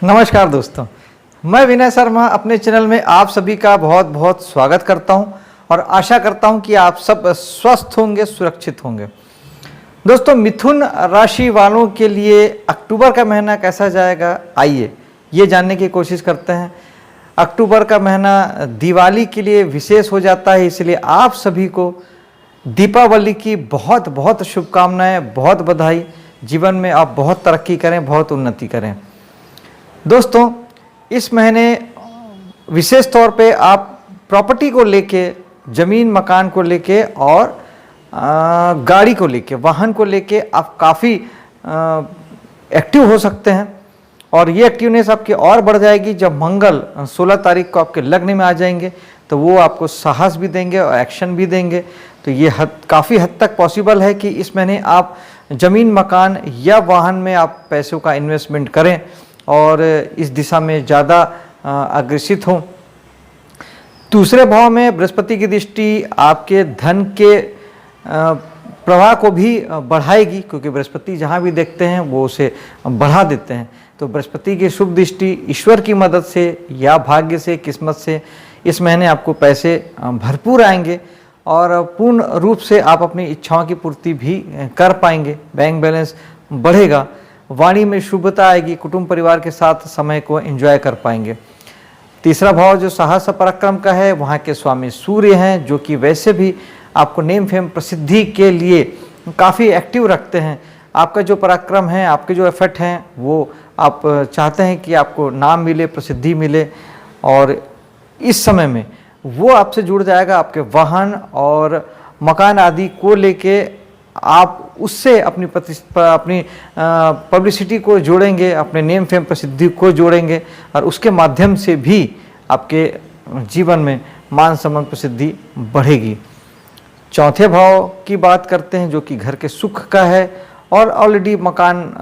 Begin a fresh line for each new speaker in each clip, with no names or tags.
नमस्कार दोस्तों, मैं विनय शर्मा अपने चैनल में आप सभी का बहुत बहुत स्वागत करता हूं और आशा करता हूं कि आप सब स्वस्थ होंगे, सुरक्षित होंगे। दोस्तों, मिथुन राशि वालों के लिए अक्टूबर का महीना कैसा जाएगा, आइए ये जानने की कोशिश करते हैं। अक्टूबर का महीना दिवाली के लिए विशेष हो जाता है, इसलिए आप सभी को दीपावली की बहुत बहुत शुभकामनाएं, बहुत बधाई। जीवन में आप बहुत तरक्की करें, बहुत उन्नति करें। दोस्तों, इस महीने विशेष तौर पे आप प्रॉपर्टी को लेके, ज़मीन मकान को लेके और गाड़ी को लेके, वाहन को लेके आप काफ़ी एक्टिव हो सकते हैं और ये एक्टिवनेस आपकी और बढ़ जाएगी जब मंगल 16 तारीख को आपके लग्न में आ जाएंगे, तो वो आपको साहस भी देंगे और एक्शन भी देंगे। तो ये काफ़ी हद तक पॉसिबल है कि इस महीने आप ज़मीन मकान या वाहन में आप पैसों का इन्वेस्टमेंट करें और इस दिशा में ज़्यादा अग्रसित हों। दूसरे भाव में बृहस्पति की दृष्टि आपके धन के प्रवाह को भी बढ़ाएगी, क्योंकि बृहस्पति जहाँ भी देखते हैं वो उसे बढ़ा देते हैं। तो बृहस्पति की शुभ दृष्टि ईश्वर की मदद से या भाग्य से, किस्मत से इस महीने आपको पैसे भरपूर आएंगे और पूर्ण रूप से आप अपनी इच्छाओं की पूर्ति भी कर पाएंगे। बैंक बैलेंस बढ़ेगा, वाणी में शुभता आएगी, कुटुंब परिवार के साथ समय को एंजॉय कर पाएंगे। तीसरा भाव जो साहस पराक्रम का है, वहाँ के स्वामी सूर्य हैं, जो कि वैसे भी आपको नेम फेम प्रसिद्धि के लिए काफ़ी एक्टिव रखते हैं। आपका जो पराक्रम है, आपके जो एफर्ट हैं, वो आप चाहते हैं कि आपको नाम मिले, प्रसिद्धि मिले और इस समय में वो आपसे जुड़ जाएगा। आपके वाहन और मकान आदि को लेके आप उससे अपनी पब्लिसिटी को जोड़ेंगे, अपने नेम फेम प्रसिद्धि को जोड़ेंगे और उसके माध्यम से भी आपके जीवन में मान सम्मान प्रसिद्धि बढ़ेगी। चौथे भाव की बात करते हैं, जो कि घर के सुख का है और ऑलरेडी मकान,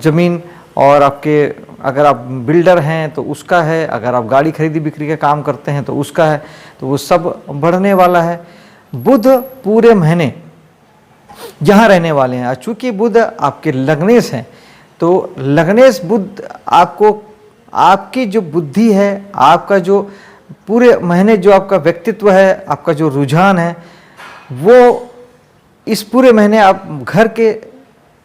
ज़मीन और आपके अगर आप बिल्डर हैं तो उसका है, अगर आप गाड़ी खरीदी बिक्री का काम करते हैं तो उसका है, तो वो सब बढ़ने वाला है। बुध पूरे महीने जहाँ रहने वाले हैं, चूँकि बुध आपके लग्नेश हैं, तो लग्नेश बुध आपको आपकी जो बुद्धि है, आपका जो पूरे महीने जो आपका व्यक्तित्व है, आपका जो रुझान है, वो इस पूरे महीने आप घर के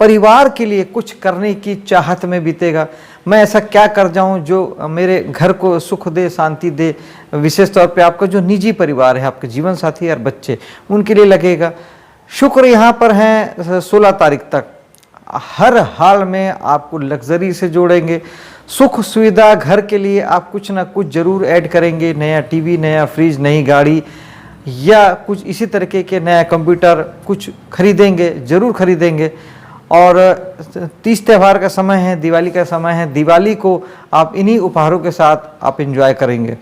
परिवार के लिए कुछ करने की चाहत में बीतेगा। मैं ऐसा क्या कर जाऊं जो मेरे घर को सुख दे, शांति दे। विशेष तौर पे आपका जो निजी परिवार है, आपके जीवन साथी और बच्चे, उनके लिए लगेगा। शुक्र यहाँ पर हैं 16 तारीख तक, हर हाल में आपको लग्जरी से जोड़ेंगे। सुख सुविधा घर के लिए आप कुछ ना कुछ जरूर ऐड करेंगे। नया टीवी, नया फ्रिज, नई गाड़ी या कुछ इसी तरीके के नया कंप्यूटर कुछ खरीदेंगे, ज़रूर खरीदेंगे। और 30 त्यौहार का समय है, दिवाली का समय है, दिवाली को आप इन्हीं उपहारों के साथ आप एंजॉय करेंगे।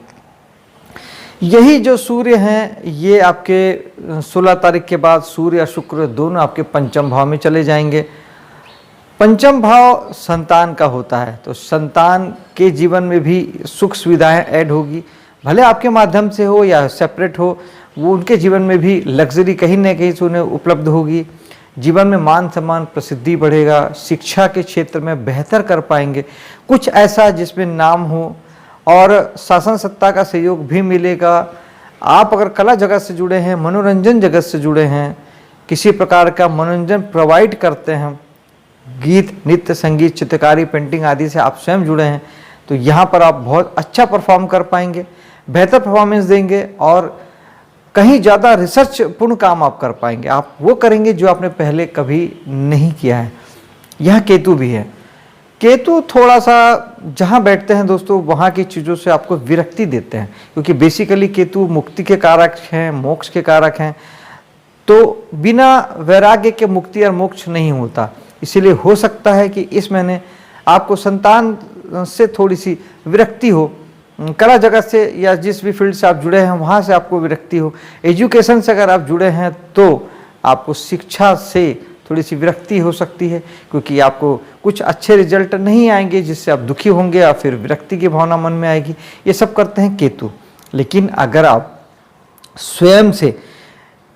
यही जो सूर्य हैं, ये आपके 16 तारीख के बाद सूर्य और शुक्र दोनों आपके पंचम भाव में चले जाएंगे। पंचम भाव संतान का होता है, तो संतान के जीवन में भी सुख सुविधाएं ऐड होगी, भले आपके माध्यम से हो या सेपरेट हो, वो उनके जीवन में भी लग्जरी कहीं ना कहीं से उन्हें उपलब्ध होगी। जीवन में मान सम्मान प्रसिद्धि बढ़ेगा, शिक्षा के क्षेत्र में बेहतर कर पाएंगे, कुछ ऐसा जिसमें नाम हो और शासन सत्ता का सहयोग भी मिलेगा। आप अगर कला जगत से जुड़े हैं, मनोरंजन जगत से जुड़े हैं, किसी प्रकार का मनोरंजन प्रोवाइड करते हैं, गीत, नृत्य, संगीत, चित्रकारी, पेंटिंग आदि से आप स्वयं जुड़े हैं, तो यहाँ पर आप बहुत अच्छा परफॉर्म कर पाएंगे, बेहतर परफॉर्मेंस देंगे और कहीं ज़्यादा रिसर्च पूर्ण काम आप कर पाएंगे। आप वो करेंगे जो आपने पहले कभी नहीं किया है। यह केतु भी है। केतु थोड़ा सा जहाँ बैठते हैं दोस्तों, वहाँ की चीज़ों से आपको विरक्ति देते हैं, क्योंकि बेसिकली केतु मुक्ति के कारक हैं, मोक्ष के कारक हैं। तो बिना वैराग्य के मुक्ति और मोक्ष नहीं होता। इसीलिए हो सकता है कि इस महीने आपको संतान से थोड़ी सी विरक्ति हो, कला जगत से या जिस भी फील्ड से आप जुड़े हैं वहाँ से आपको विरक्ति हो। एजुकेशन से अगर आप जुड़े हैं तो आपको शिक्षा से थोड़ी सी विरक्ति हो सकती है, क्योंकि आपको कुछ अच्छे रिजल्ट नहीं आएंगे जिससे आप दुखी होंगे या फिर विरक्ति की भावना मन में आएगी। ये सब करते हैं केतु। लेकिन अगर आप स्वयं से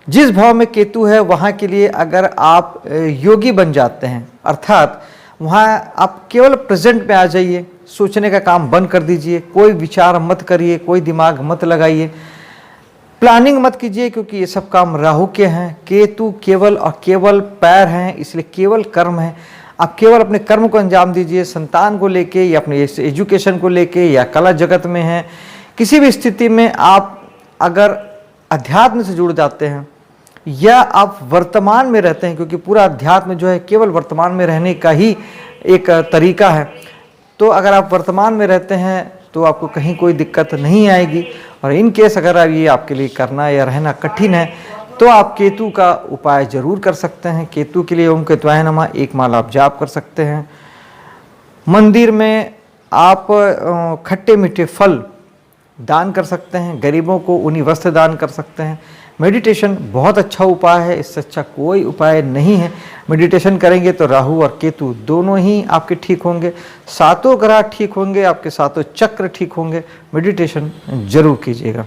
जिस भाव में केतु है वहाँ के लिए अगर आप योगी बन जाते हैं, अर्थात वहाँ आप केवल प्रेजेंट में आ जाइए, सोचने का काम बंद कर दीजिए, कोई विचार मत करिए, कोई दिमाग मत लगाइए, प्लानिंग मत कीजिए, क्योंकि ये सब काम राहु के हैं। केतु केवल और केवल पैर हैं, इसलिए केवल कर्म है। आप केवल अपने कर्म को अंजाम दीजिए, संतान को लेके या अपने एजुकेशन को लेके या कला जगत में हैं, किसी भी स्थिति में आप अगर अध्यात्म से जुड़ जाते हैं या आप वर्तमान में रहते हैं, क्योंकि पूरा अध्यात्म जो है केवल वर्तमान में रहने का ही एक तरीका है, तो अगर आप वर्तमान में रहते हैं तो आपको कहीं कोई दिक्कत नहीं आएगी। और इन केस अगर ये आपके लिए करना या रहना कठिन है तो आप केतु का उपाय जरूर कर सकते हैं। केतु के लिए ओम केतुवाय नमः एक माला आप जाप कर सकते हैं। मंदिर में आप खट्टे मीठे फल दान कर सकते हैं, गरीबों को उन्हीं वस्त्र दान कर सकते हैं। मेडिटेशन बहुत अच्छा उपाय है, इससे अच्छा कोई उपाय नहीं है। मेडिटेशन करेंगे तो राहु और केतु दोनों ही आपके ठीक होंगे, सातों ग्रह ठीक होंगे, आपके सातों चक्र ठीक होंगे। मेडिटेशन जरूर कीजिएगा।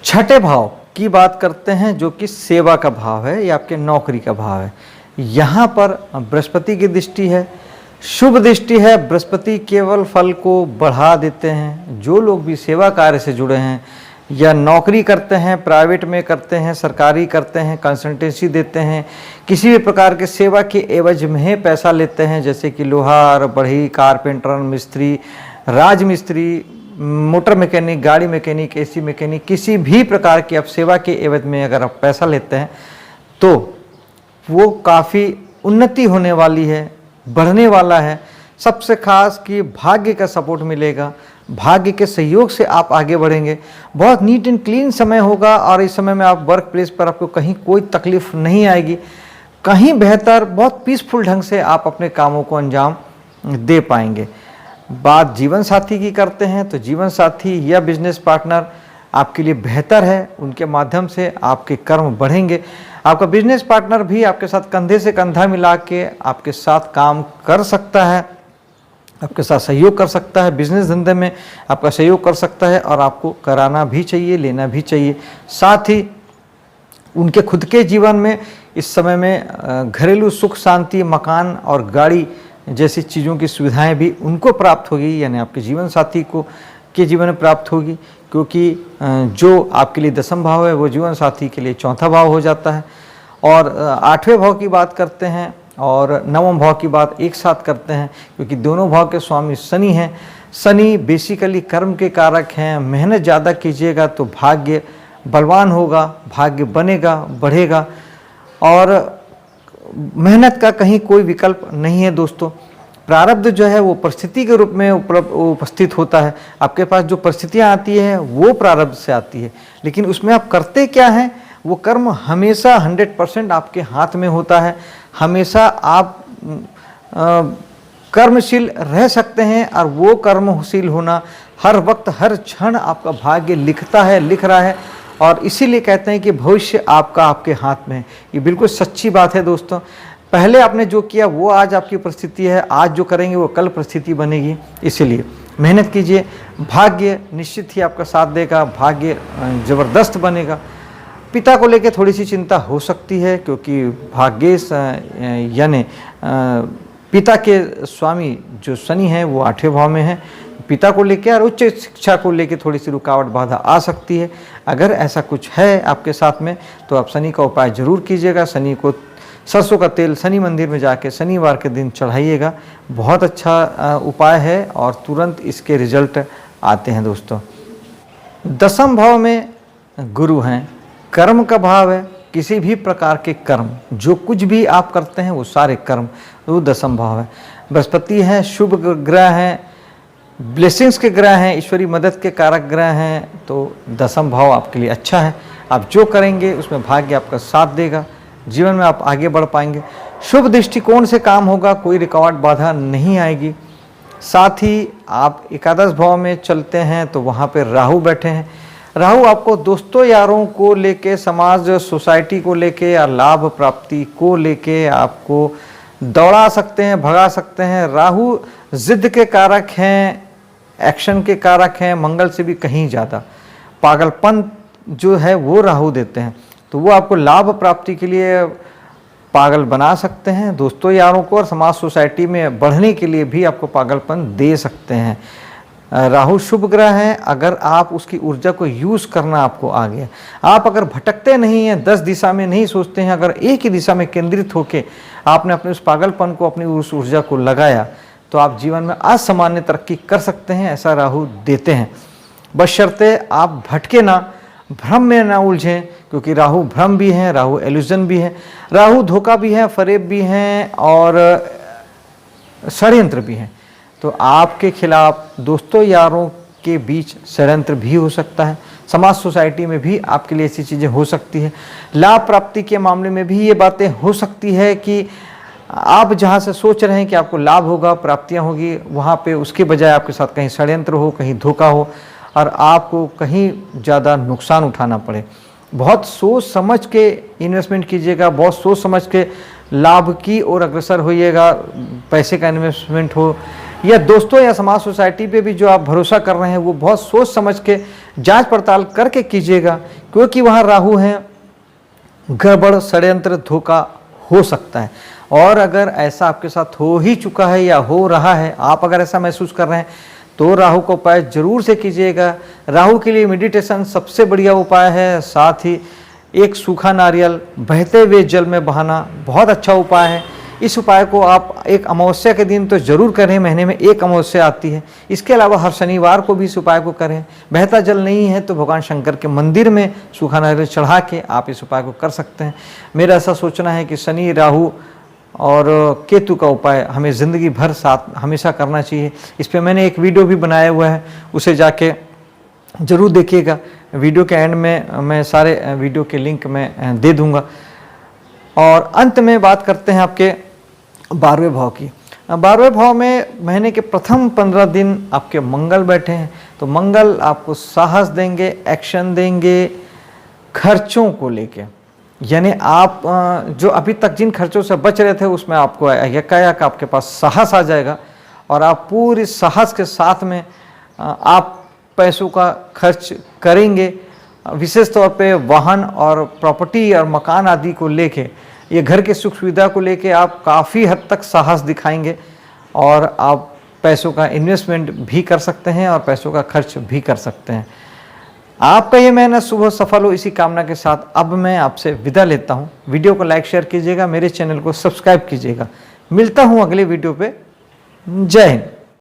छठे भाव की बात करते हैं, जो कि सेवा का भाव है या आपके नौकरी का भाव है। यहाँ पर बृहस्पति की दृष्टि है, शुभ दृष्टि है। बृहस्पति केवल फल को बढ़ा देते हैं। जो लोग भी सेवा कार्य से जुड़े हैं या नौकरी करते हैं, प्राइवेट में करते हैं, सरकारी करते हैं, कंसल्टेंसी देते हैं, किसी भी प्रकार के सेवा के एवज में पैसा लेते हैं, जैसे कि लोहार, बढ़ई, कारपेंटर, मिस्त्री, राजमिस्त्री, मोटर मैकेनिक, गाड़ी मैकेनिक, एसी मैकेनिक, किसी भी प्रकार की आप सेवा के एवज में अगर आप पैसा लेते हैं तो वो काफ़ी उन्नति होने वाली है, बढ़ने वाला है। सबसे खास कि भाग्य का सपोर्ट मिलेगा, भाग्य के सहयोग से आप आगे बढ़ेंगे। बहुत नीट एंड क्लीन समय होगा और इस समय में आप वर्क प्लेस पर आपको कहीं कोई तकलीफ नहीं आएगी, कहीं बेहतर बहुत पीसफुल ढंग से आप अपने कामों को अंजाम दे पाएंगे। बात जीवन साथी की करते हैं तो जीवन साथी या बिजनेस पार्टनर आपके लिए बेहतर है, उनके माध्यम से आपके कर्म बढ़ेंगे। आपका बिजनेस पार्टनर भी आपके साथ कंधे से कंधा मिला के आपके साथ काम कर सकता है, आपके साथ सहयोग कर सकता है, बिजनेस धंधे में आपका सहयोग कर सकता है और आपको कराना भी चाहिए, लेना भी चाहिए। साथ ही उनके खुद के जीवन में इस समय में घरेलू सुख शांति, मकान और गाड़ी जैसी चीज़ों की सुविधाएं भी उनको प्राप्त होगी, यानी आपके जीवन साथी को के जीवन में प्राप्त होगी, क्योंकि जो आपके लिए दसम भाव है वो जीवन साथी के लिए चौथा भाव हो जाता है। और आठवें भाव की बात करते हैं और नवम भाव की बात एक साथ करते हैं, क्योंकि दोनों भाव के स्वामी शनि हैं। शनि बेसिकली कर्म के कारक हैं। मेहनत ज़्यादा कीजिएगा तो भाग्य बलवान होगा, भाग्य बनेगा, बढ़ेगा, और मेहनत का कहीं कोई विकल्प नहीं है दोस्तों। प्रारब्ध जो है वो परिस्थिति के रूप में उपस्थित होता है। आपके पास जो परिस्थितियाँ आती हैं वो प्रारब्ध से आती है, लेकिन उसमें आप करते क्या हैं, वो कर्म हमेशा 100% आपके हाथ में होता है। हमेशा आप कर्मशील रह सकते हैं और वो कर्मशील होना हर वक्त हर क्षण आपका भाग्य लिखता है, लिख रहा है, और इसीलिए कहते हैं कि भविष्य आपका आपके हाथ में है। ये बिल्कुल सच्ची बात है दोस्तों। पहले आपने जो किया वो आज आपकी परिस्थिति है, आज जो करेंगे वो कल परिस्थिति बनेगी। इसीलिए मेहनत कीजिए, भाग्य निश्चित ही आपका साथ देगा, भाग्य ज़बरदस्त बनेगा। पिता को लेकर थोड़ी सी चिंता हो सकती है, क्योंकि भाग्येश यानी पिता के स्वामी जो शनि है वो 8वें भाव में है। पिता को लेकर और उच्च शिक्षा को लेकर थोड़ी सी रुकावट बाधा आ सकती है। अगर ऐसा कुछ है आपके साथ में तो आप शनि का उपाय जरूर कीजिएगा। शनि को सरसों का तेल शनि मंदिर में जाके शनिवार के दिन चढ़ाइएगा, बहुत अच्छा उपाय है और तुरंत इसके रिजल्ट आते हैं दोस्तों। दसम भाव में गुरु हैं, कर्म का भाव है। किसी भी प्रकार के कर्म जो कुछ भी आप करते हैं वो सारे कर्म वो दसम भाव है। बृहस्पति हैं, शुभ ग्रह हैं, ब्लेसिंग्स के ग्रह हैं, ईश्वरी मदद के कारक ग्रह हैं, तो दसम भाव आपके लिए अच्छा है। आप जो करेंगे उसमें भाग्य आपका साथ देगा, जीवन में आप आगे बढ़ पाएंगे। शुभ दृष्टिकोण से काम होगा, कोई रुकावट बाधा नहीं आएगी। साथ ही आप एकादश भाव में चलते हैं तो वहाँ पे राहु बैठे हैं। राहु आपको दोस्तों यारों को लेके, समाज सोसाइटी को लेके या लाभ प्राप्ति को लेके आपको दौड़ा सकते हैं, भगा सकते हैं। राहु जिद के कारक हैं, एक्शन के कारक हैं, मंगल से भी कहीं ज़्यादा। पागलपन जो है वो राहु देते हैं, तो वो आपको लाभ प्राप्ति के लिए पागल बना सकते हैं, दोस्तों यारों को, और समाज सोसाइटी में बढ़ने के लिए भी आपको पागलपन दे सकते हैं। राहु शुभ ग्रह है, अगर आप उसकी ऊर्जा को यूज़ करना आपको आ गया, आप अगर भटकते नहीं हैं, 10 दिशा में नहीं सोचते हैं, अगर एक ही दिशा में केंद्रित होकर आपने अपने उस पागलपन को, अपनी उस ऊर्जा को लगाया, तो आप जीवन में असामान्य तरक्की कर सकते हैं, ऐसा राहु देते हैं। बशर्ते आप भटके ना, भ्रम में ना उलझें, क्योंकि राहु भ्रम भी है, राहु एल्यूजन भी है, राहु धोखा भी है, फरेब भी हैं और षड्यंत्र भी हैं। तो आपके खिलाफ दोस्तों यारों के बीच षड्यंत्र भी हो सकता है, समाज सोसाइटी में भी आपके लिए ऐसी चीज़ें हो सकती है। लाभ प्राप्ति के मामले में भी ये बातें हो सकती है कि आप जहाँ से सोच रहे हैं कि आपको लाभ होगा, प्राप्तियाँ होगी, वहाँ पे उसके बजाय आपके साथ कहीं षड्यंत्र हो, कहीं धोखा हो और आपको कहीं ज़्यादा नुकसान उठाना पड़े। बहुत सोच समझ के इन्वेस्टमेंट कीजिएगा, बहुत सोच समझ के लाभ की ओर अग्रसर होइएगा, पैसे का इन्वेस्टमेंट हो या दोस्तों या समाज सोसाइटी पे भी जो आप भरोसा कर रहे हैं वो बहुत सोच समझ के जांच पड़ताल करके कीजिएगा, क्योंकि वहाँ राहु हैं, गड़बड़ षड्यंत्र धोखा हो सकता है। और अगर ऐसा आपके साथ हो ही चुका है या हो रहा है, आप अगर ऐसा महसूस कर रहे हैं, तो राहु का उपाय जरूर से कीजिएगा। राहु के लिए मेडिटेशन सबसे बढ़िया उपाय है, साथ ही एक सूखा नारियल बहते हुए जल में बहाना बहुत अच्छा उपाय है। इस उपाय को आप एक अमावस्या के दिन तो जरूर करें, महीने में एक अमावस्या आती है। इसके अलावा हर शनिवार को भी इस उपाय को करें। बहता जल नहीं है तो भगवान शंकर के मंदिर में सूखा नारियल चढ़ा के आप इस उपाय को कर सकते हैं। मेरा ऐसा सोचना है कि शनि, राहु और केतु का उपाय हमें ज़िंदगी भर साथ हमेशा करना चाहिए। इस पर मैंने एक वीडियो भी बनाया हुआ है, उसे जाके ज़रूर देखिएगा। वीडियो के एंड में मैं सारे वीडियो के लिंक मैं दे दूंगा। और अंत में बात करते हैं आपके 12वें भाव की। 12वें भाव में महीने के प्रथम 15 दिन आपके मंगल बैठे हैं, तो मंगल आपको साहस देंगे, एक्शन देंगे खर्चों को लेके। यानी आप जो अभी तक जिन खर्चों से बच रहे थे उसमें आपको एकाएक आपके पास साहस आ जाएगा और आप पूरी साहस के साथ में आप पैसों का खर्च करेंगे। विशेष तौर पे वाहन और प्रॉपर्टी और मकान आदि को लेके, ये घर के सुख सुविधा को लेके आप काफ़ी हद तक साहस दिखाएंगे और आप पैसों का इन्वेस्टमेंट भी कर सकते हैं और पैसों का खर्च भी कर सकते हैं। आपका ये मेहनत सुबह सफल हो, इसी कामना के साथ अब मैं आपसे विदा लेता हूँ। वीडियो को लाइक शेयर कीजिएगा, मेरे चैनल को सब्सक्राइब कीजिएगा। मिलता हूँ अगले वीडियो पे। जय हिंद।